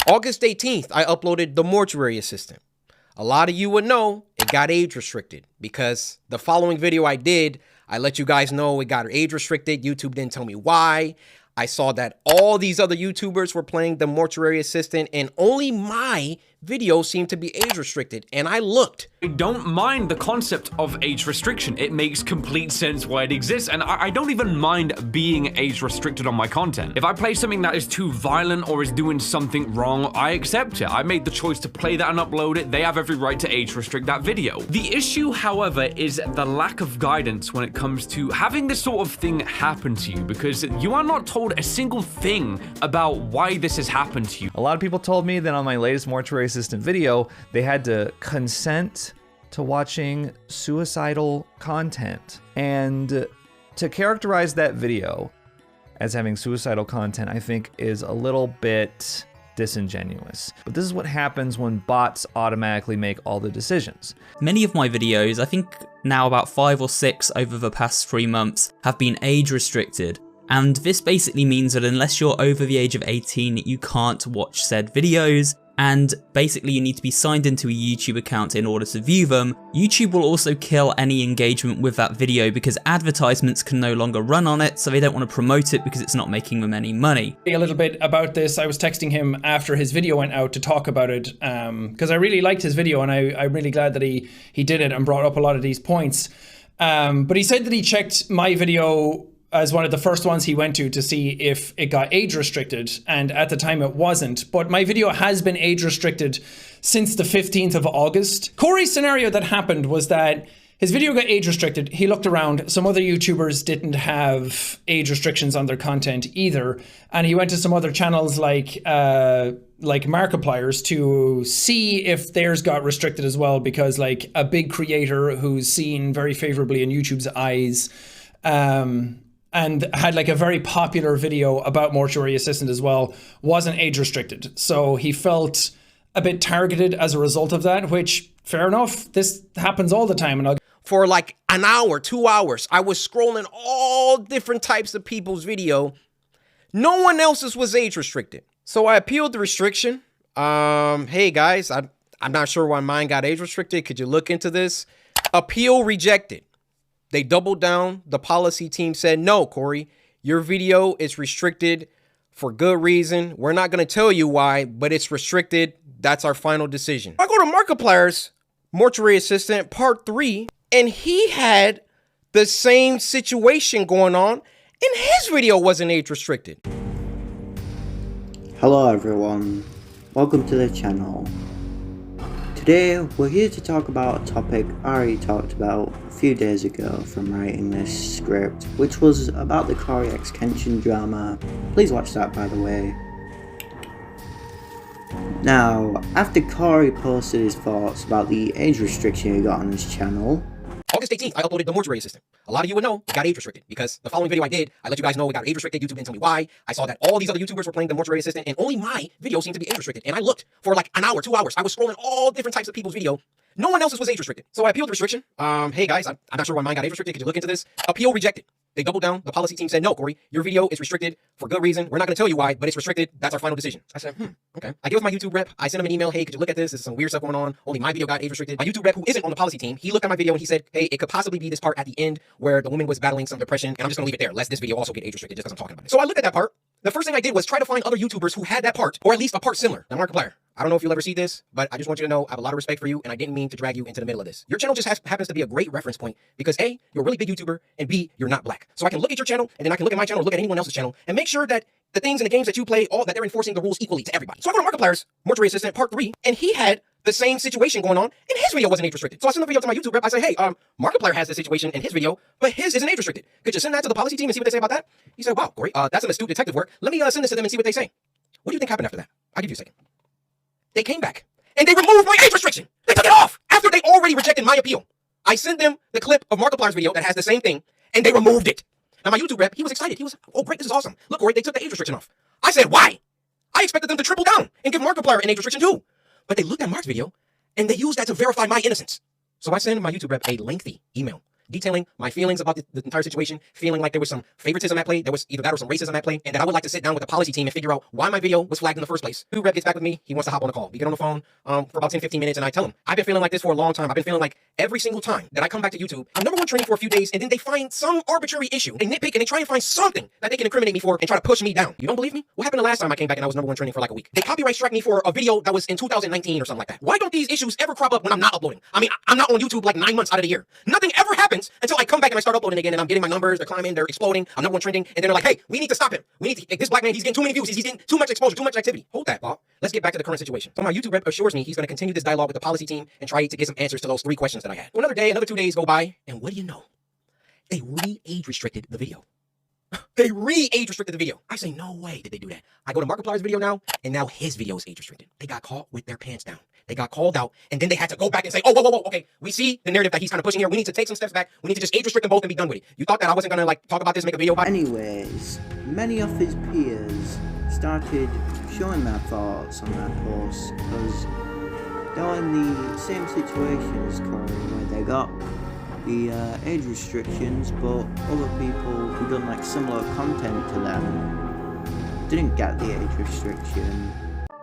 August 18th, I uploaded The Mortuary Assistant. A lot of you would know it got age restricted because the following video I did, I let you guys know it got age restricted. YouTube didn't tell me why. I saw that all these other YouTubers were playing The Mortuary Assistant and only my video seemed to be age restricted, and I looked. I don't mind the concept of age restriction. It makes complete sense why it exists, and I don't even mind being age restricted on my content. If I play something that is too violent or is doing something wrong, I accept it. I made the choice to play that and upload it. They have every right to age restrict that video. The issue, however, is the lack of guidance when it comes to having this sort of thing happen to you, because you are not told a single thing about why this has happened to you. A lot of people told me that on my latest Mortuary Assistant video, they had to consent to watching suicidal content. And to characterize that video as having suicidal content, I think is a little bit disingenuous. But this is what happens when bots automatically make all the decisions. Many of my videos, I think now about 5 or 6 over the past 3 months, have been age restricted. And this basically means that unless you're over the age of 18, you can't watch said videos. And basically you need to be signed into a YouTube account in order to view them. YouTube will also kill any engagement with that video because advertisements can no longer run on it, so they don't want to promote it because it's not making them any money. A little bit about this, I was texting him after his video went out to talk about it, because I really liked his video and I'm really glad that he did it and brought up a lot of these points. But he said that he checked my video as one of the first ones he went to see if it got age restricted, and at the time it wasn't. But my video has been age restricted since the 15th of August. Corey's scenario that happened was that his video got age restricted. He looked around. Some other YouTubers didn't have age restrictions on their content either. And he went to some other channels like Markiplier's to see if theirs got restricted as well, because like a big creator who's seen very favorably in YouTube's eyes, and had like a very popular video about Mortuary Assistant as well, wasn't age restricted. So he felt a bit targeted as a result of that, which fair enough. This happens all the time. And for like an hour, 2 hours, I was scrolling all different types of people's video. No one else's was age restricted. So I appealed the restriction. Hey guys, I'm not sure why mine got age restricted. Could you look into this? Appeal rejected. They doubled down. The policy team said, no, Cory, your video is restricted for good reason. We're not going to tell you why, but it's restricted. That's our final decision. I go to Markiplier's Mortuary Assistant Part 3, and he had the same situation going on, and his video wasn't age restricted. Hello everyone, welcome to the channel. Today we're here to talk about a topic I already talked about a few days ago from writing this script, which was about the Coryxkenshin Drama. Please watch that, by the way. Now, after Cory posted his thoughts about the age restriction he got on his channel, August 18th, I uploaded The Mortuary Assistant. A lot of you would know it got age restricted because the following video I did, I let you guys know it got age restricted. YouTube didn't tell me why. I saw that all these other YouTubers were playing The Mortuary Assistant and only my video seemed to be age restricted. And I looked for like an hour, 2 hours. I was scrolling all different types of people's video. No one else's was age restricted. So I appealed the restriction. Hey guys, I'm not sure why mine got age restricted. Could you look into this? Appeal rejected. They doubled down. The policy team said, no, Cory, your video is restricted for good reason. We're not going to tell you why, but it's restricted. That's our final decision. I said, okay. I give my YouTube rep. I sent him an email. Hey, could you look at this? There's some weird stuff going on. Only my video got age restricted. My YouTube rep, who isn't on the policy team, he looked at my video and he said, hey, it could possibly be this part at the end where the woman was battling some depression. And I'm just going to leave it there, lest this video also get age restricted just because I'm talking about it. So I looked at that part. The first thing I did was try to find other YouTubers who had that part, or at least a part similar. Now, Markiplier, I don't know if you'll ever see this, but I just want you to know I have a lot of respect for you, and I didn't mean to drag you into the middle of this. Your channel just happens to be a great reference point because A, you're a really big YouTuber, and B, you're not black. So I can look at your channel, and then I can look at my channel or look at anyone else's channel and make sure that the things and the games that you play, all that they're enforcing the rules equally to everybody. So I go to Markiplier's Mortuary Assistant Part 3, and he had the same situation going on, and his video wasn't age restricted. So I sent the video to my YouTube rep. I say, hey, Markiplier has this situation in his video, but his isn't age restricted. Could you send that to the policy team and see what they say about that? He said, wow, Cory, that's some astute detective work. Let me send this to them and see what they say. What do you think happened after that? I'll give you a second. They came back, and they removed my age restriction. They took it off after they already rejected my appeal. I sent them the clip of Markiplier's video that has the same thing, and they removed it. Now, my YouTube rep, he was excited. He was, oh, great, this is awesome. Look, Cory, they took the age restriction off. I said, why? I expected them to triple down and give Markiplier an age restriction too. But they looked at Mark's video, and they used that to verify my innocence. So I sent my YouTube rep a lengthy email detailing my feelings about the entire situation, feeling like there was some favoritism at play, there was either that or some racism at play, and that I would like to sit down with the policy team and figure out why my video was flagged in the first place. Rep gets back with me, he wants to hop on a call. We get on the phone for about 10-15 minutes, and I tell him, I've been feeling like this for a long time. I've been feeling like every single time that I come back to YouTube, I'm #1 trending for a few days, and then they find some arbitrary issue. They nitpick and they try and find something that they can incriminate me for and try to push me down. You don't believe me? What happened the last time I came back and I was #1 trending for like a week? They copyright strike me for a video that was in 2019 or something like that. Why don't these issues ever crop up when I'm not uploading? I mean, I'm not on YouTube like 9 months out of the year. Nothing ever happens until I come back and I start uploading again, and I'm getting my numbers, they're climbing, they're exploding, I'm #1 trending, and then they're like, hey, we need to stop him. We need to, this black man, he's getting too many views, he's getting too much exposure, too much activity. Hold that, Bob. Let's get back to the current situation. So my YouTube rep assures me he's going to continue this dialogue with the policy team and try to get some answers to those 3 questions that I had. Well, another day, another 2 days go by, and what do you know? They re-age restricted the video. They re-age restricted the video. I say, no way did they do that. I go to Markiplier's video now, and now his video is age restricted. They got caught with their pants down. They got called out, and then they had to go back and say, oh, whoa, okay, we see the narrative that he's kind of pushing here. We need to take some steps back. We need to just age restrict them both and be done with it. You thought that I wasn't going to like talk about this, make a video about it? Anyways, many of his peers started showing their thoughts on that post because they're in the same situation as Cory, where they got the age restrictions, but other people who done like similar content to them didn't get the age restriction.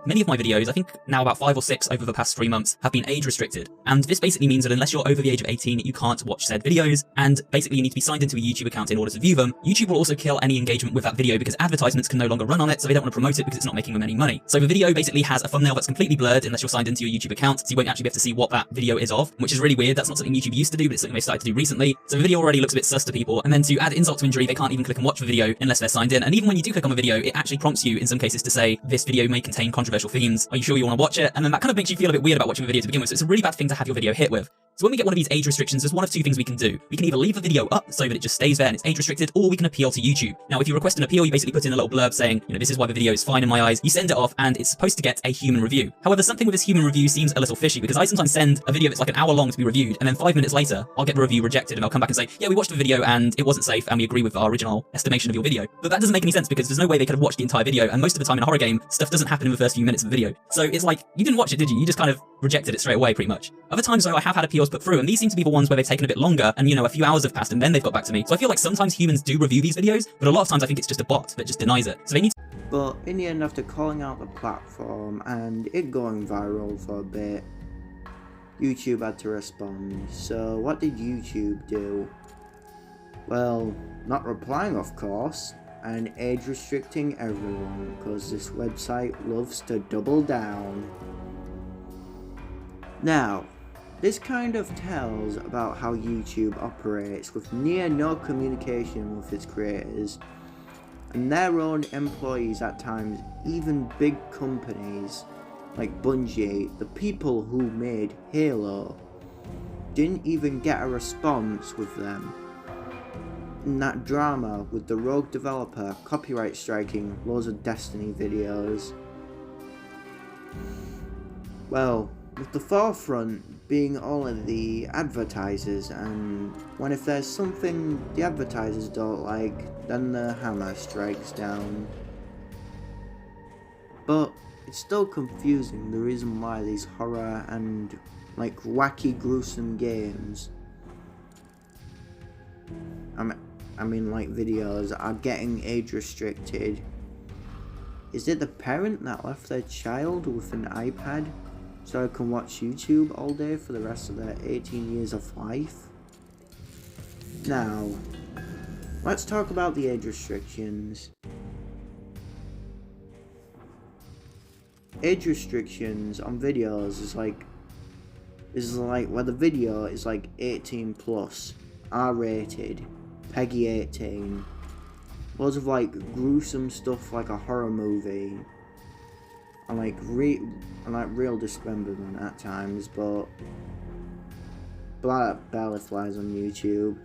Many of my videos, I think now about 5 or 6 over the past 3 months, have been age restricted. And this basically means that unless you're over the age of 18, you can't watch said videos, and basically you need to be signed into a YouTube account in order to view them. YouTube will also kill any engagement with that video because advertisements can no longer run on it, so they don't want to promote it because it's not making them any money. So the video basically has a thumbnail that's completely blurred unless you're signed into your YouTube account, so you won't actually be able to see what that video is of, which is really weird. That's not something YouTube used to do, but it's something they started to do recently. So the video already looks a bit sus to people, and then to add insult to injury, they can't even click and watch the video unless they're signed in. And even when you do click on the video, it actually prompts you in some cases to say, this video may contain controversial themes. Are you sure you want to watch it? And then that kind of makes you feel a bit weird about watching the video to begin with, so it's a really bad thing to have your video hit with. So when we get one of these age restrictions, there's one of 2 things we can do. We can either leave the video up so that it just stays there and it's age restricted, or we can appeal to YouTube. Now, if you request an appeal, you basically put in a little blurb saying, you know, this is why the video is fine in my eyes. You send it off and it's supposed to get a human review. However, something with this human review seems a little fishy because I sometimes send a video that's like an hour long to be reviewed, and then 5 minutes later, I'll get the review rejected and I'll come back and say, yeah, we watched the video and it wasn't safe and we agree with our original estimation of your video. But that doesn't make any sense because there's no way they could have watched the entire video, and most of the time in a horror game, stuff doesn't happen in the first few minutes of the video. So it's like, you didn't watch it, did you? You just kind of rejected it straight away, pretty much. Other times, though, I have had appeals put through, and these seem to be the ones where they've taken a bit longer, and, you know, a few hours have passed, and then they've got back to me. So I feel like sometimes humans do review these videos, but a lot of times I think it's just a bot that just denies it. So they need to... But in the end, after calling out the platform and it going viral for a bit, YouTube had to respond. So what did YouTube do? Well, not replying, of course, and age restricting everyone, because this website loves to double down. Now, this kind of tells about how YouTube operates, with near no communication with its creators and their own employees at times. Even big companies like Bungie, the people who made Halo, didn't even get a response with them. In that drama with the rogue developer copyright striking loads of Destiny videos. Well, with the forefront being all of the advertisers, and when if there's something the advertisers don't like, then the hammer strikes down. But it's still confusing the reason why these horror and like wacky gruesome games, I mean like videos, are getting age restricted. Is it the parent that left their child with an iPad so I can watch YouTube all day for the rest of their 18 years of life? Now, let's talk about the age restrictions. Age restrictions on videos is like where the video is like 18 plus, R-rated, Peggy 18, loads of like gruesome stuff like a horror movie, and like real dismemberment at times, but that barely flies on YouTube,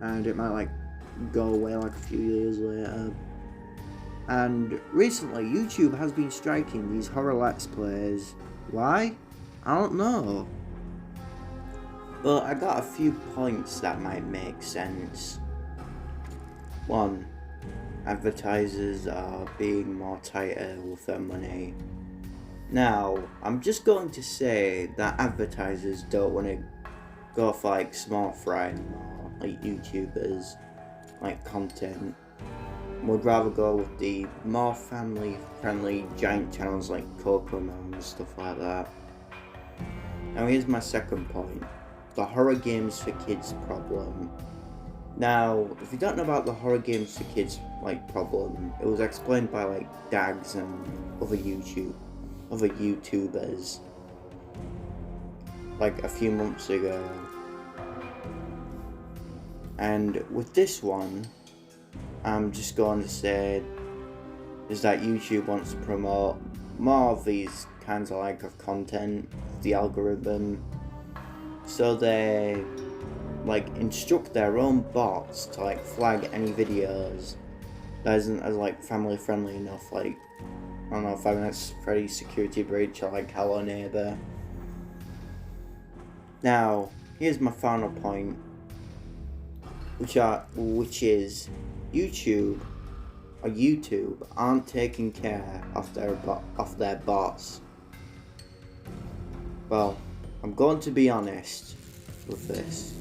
and it might like go away like a few years later. And recently YouTube has been striking these horror let's plays. Why? I don't know. But I got a few points that might make sense. 1. Advertisers are being more tighter with their money. Now, I'm just going to say that advertisers don't want to go for like small fry or like YouTubers, like content. Would rather go with the more family friendly giant channels like Coryxkenshin and stuff like that. Now here's my second point, the horror games for kids problem. Now, if you don't know about the horror games for kids like problem, it was explained by like Dags and other YouTubers like a few months ago. And with this one, I'm just going to say is that YouTube wants to promote more of these kinds of content, the algorithm, so they like instruct their own bots to like flag any videos that isn't as like family friendly enough, like I don't know, 5 Nights at Freddy's Security Breach or like Hello Neighbor. Now, here's my final point, which is YouTube aren't taking care of their bots. Well, I'm going to be honest with this.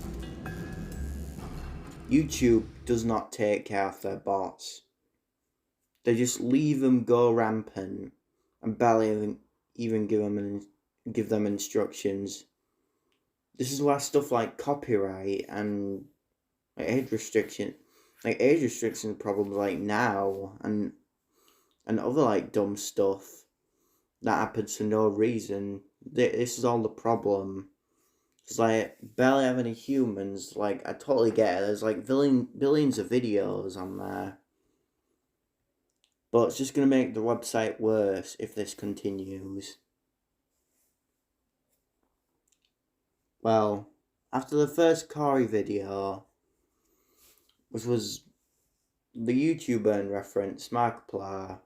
YouTube does not take care of their bots. They just leave them go rampant and barely even give them instructions. This is why stuff like copyright and age restriction problems like now and other like dumb stuff that happens for no reason. This is all the problem. It's like barely have any humans. Like I totally get it. There's like billions of videos on there, but it's just gonna make the website worse if this continues. Well, after the first Cory video, which was the YouTuber in reference, Markiplier,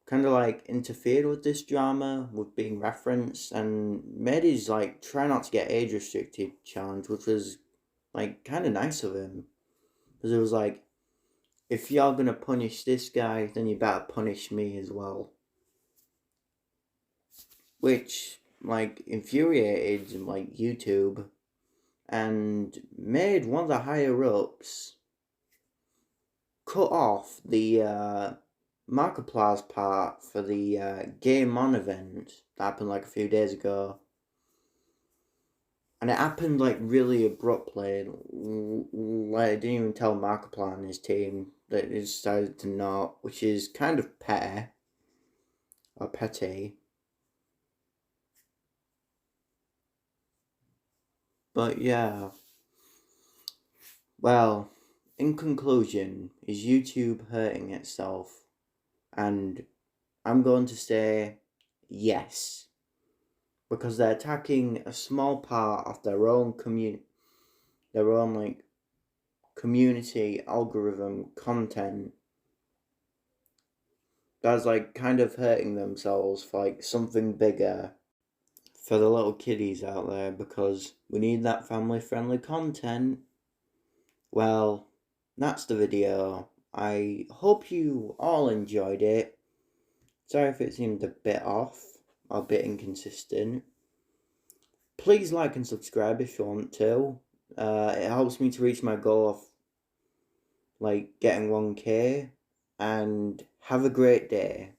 kind of like interfered with this drama with being referenced and made his like try not to get age restricted challenge, which was like kind of nice of him, because it was like, if y'all gonna punish this guy, then you better punish me as well, which like infuriated like YouTube and made one of the higher ups cut off the Markiplier's part for the Game On event that happened like a few days ago. And it happened like really abruptly. Like, I didn't even tell Markiplier and his team that they decided to not, which is kind of petty. But yeah. Well, in conclusion, is YouTube hurting itself? And I'm going to say yes, because they're attacking a small part of their own community algorithm content that's like kind of hurting themselves for like something bigger for the little kiddies out there, because we need that family friendly content. Well, that's the video. I hope you all enjoyed it. Sorry if it seemed a bit off, or a bit inconsistent. Please like and subscribe if you want to. It helps me to reach my goal of like getting 1K. And have a great day.